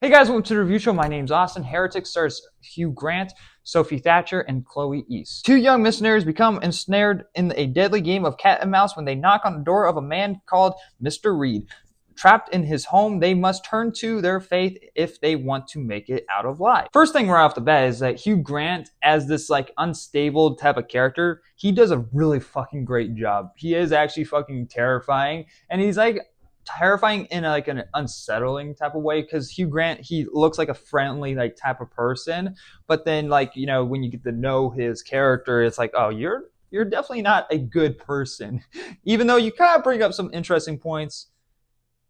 Hey guys, welcome to the review show. My name's Austin. Heretic stars Hugh Grant, Sophie Thatcher, and Chloe East. Two young missionaries become ensnared in a deadly game of cat and mouse when they knock on the door of a man called Mr. Reed. Trapped in his home, they must turn to their faith if they want to make it out of life. First thing right off the bat is that Hugh Grant, as this like unstable type of character, he does a really fucking great job. He is actually fucking terrifying, and he's like terrifying in like an unsettling type of way because Hugh Grant, he looks like a friendly like type of person, but then like when you get to know his character, it's like, oh, you're definitely not a good person, even though you kind of bring up some interesting points,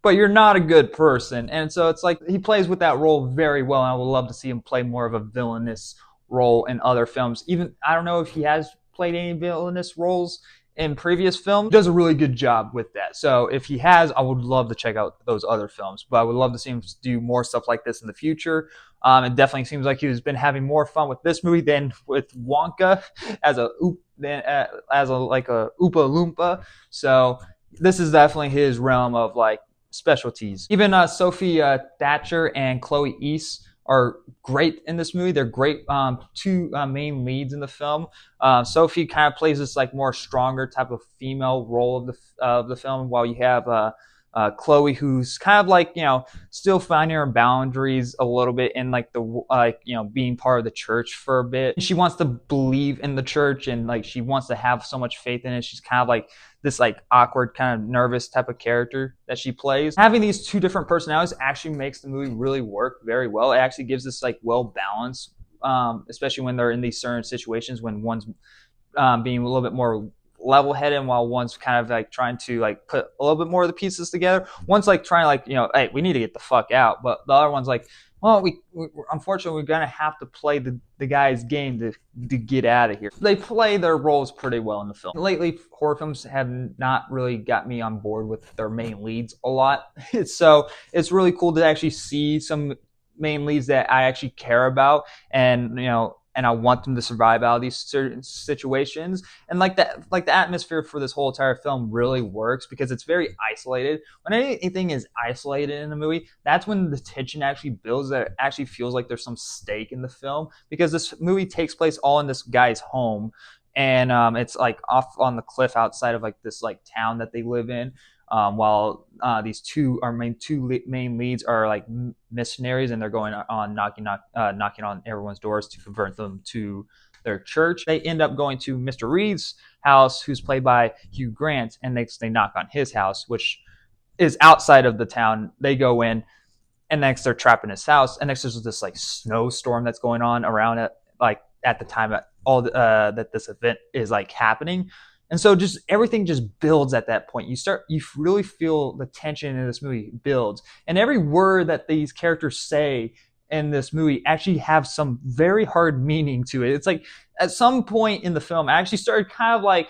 but you're not a good person. And so it's like he plays with that role very well, and I would love to see him play more of a villainous role in other films. Even I don't know if he has played any villainous roles in previous films. He does a really good job with that. So if he has, I would love to check out those other films. But I would love to see him do more stuff like this in the future. It definitely seems like he's been having more fun with this movie than with Wonka as a like a Oopa Loompa. So this is definitely his realm of like specialties. Even Sophie Thatcher and Chloe East are great in this movie. They're great two main leads in the film. Sophie kind of plays this like more stronger type of female role of the film, while you have Chloe, who's kind of like still finding her boundaries a little bit in like the being part of the church for a bit. She wants to believe in the church, and like she wants to have so much faith in it. She's kind of like this like awkward, kind of nervous type of character that she plays. Having these two different personalities actually makes the movie really work very well. It actually gives this like well balance, especially when they're in these certain situations when one's being a little bit more level-headed, while one's kind of like trying to like put a little bit more of the pieces together. One's like trying to like hey, we need to get the fuck out, but the other one's like, well, we unfortunately we're gonna have to play the guy's game to get out of here. They play their roles pretty well in the film. Lately, horror films have not really got me on board with their main leads a lot. So it's really cool to actually see some main leads that I actually care about, and and I want them to survive out of these certain situations. And like that, like the atmosphere for this whole entire film really works because it's very isolated. When anything is isolated in a movie, that's when the tension actually builds, that it actually feels like there's some stake in the film, because this movie takes place all in this guy's home, and it's like off on the cliff outside of like this like town that they live in. While these two main leads are like missionaries, and they're going on knocking on everyone's doors to convert them to their church. They end up going to Mr. Reed's house, who's played by Hugh Grant, and they knock on his house, which is outside of the town. They go in, and next they're trapped in his house, and next there's this like snowstorm that's going on around it, like at the time that that this event is like happening. And so just everything just builds at that point. You really feel the tension in this movie builds. And every word that these characters say in this movie actually have some very hard meaning to it. It's like at some point in the film, I actually started kind of like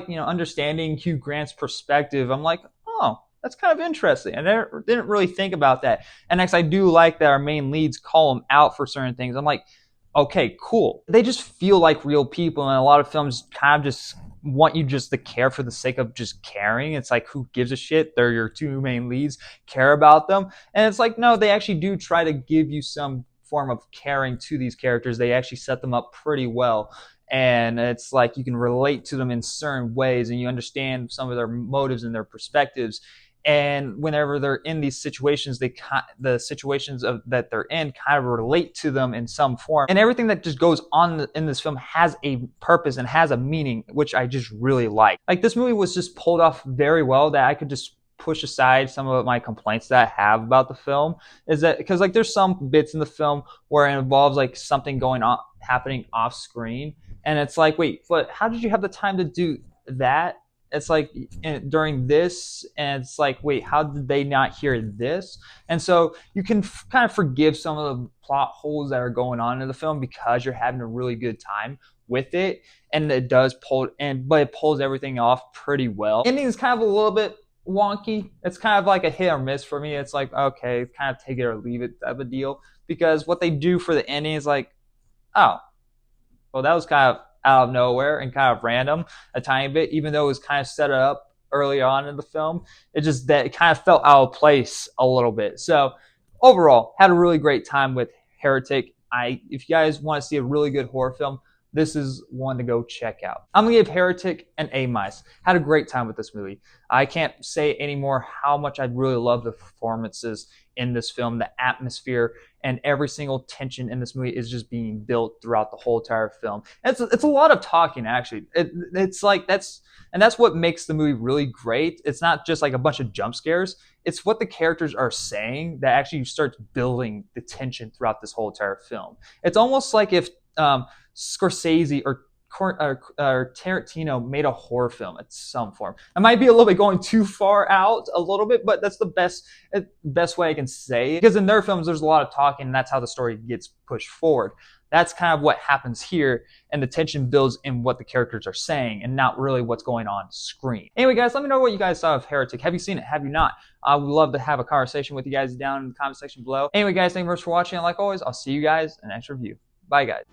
understanding Hugh Grant's perspective. I'm like, oh, that's kind of interesting. I didn't really think about that. And next, I do like that our main leads call them out for certain things. I'm like, okay, cool. They just feel like real people, and a lot of films kind of just want you just to care for the sake of just caring. It's like, who gives a shit? They're your two main leads. Care about them. And it's like, no, they actually do try to give you some form of caring to these characters. They actually set them up pretty well. And it's like you can relate to them in certain ways, and you understand some of their motives and their perspectives. And whenever they're in these situations, the situations that they're in kind of relate to them in some form. And everything that just goes on in this film has a purpose and has a meaning, which I just really like. Like, this movie was just pulled off very well, that I could just push aside some of my complaints that I have about the film. Is that because like there's some bits in the film where it involves like something happening off screen, and it's like, wait, but how did you have the time to do that? It's like during this, and it's like, wait, how did they not hear this? And so you can kind of forgive some of the plot holes that are going on in the film because you're having a really good time with it, and it does but it pulls everything off pretty well. Ending is kind of a little bit wonky. It's kind of like a hit or miss for me. It's like, okay, kind of take it or leave it type of deal, because what they do for the ending is like, oh, well, that was kind of out of nowhere and kind of random a tiny bit, even though it was kind of set up early on in the film. It kind of felt out of place a little bit. So overall, had a really great time with Heretic. If you guys want to see a really good horror film, this is one to go check out. I'm gonna give Heretic an A-. Had a great time with this movie. I can't say anymore how much I really love the performances in this film, the atmosphere, and every single tension in this movie is just being built throughout the whole entire film. It's a lot of talking, actually. It's like that's what makes the movie really great. It's not just like a bunch of jump scares. It's what the characters are saying that actually starts building the tension throughout this whole entire film. It's almost like if Scorsese or Tarantino made a horror film in some form. I might be a little bit going too far out a little bit, but that's the best way I can say it. Because in their films, there's a lot of talking, and that's how the story gets pushed forward. That's kind of what happens here, and the tension builds in what the characters are saying and not really what's going on screen. Anyway, guys, let me know what you guys thought of Heretic. Have you seen it? Have you not? I would love to have a conversation with you guys down in the comment section below. Anyway, guys, thank you very much for watching, and like always, I'll see you guys in the next review. Bye, guys.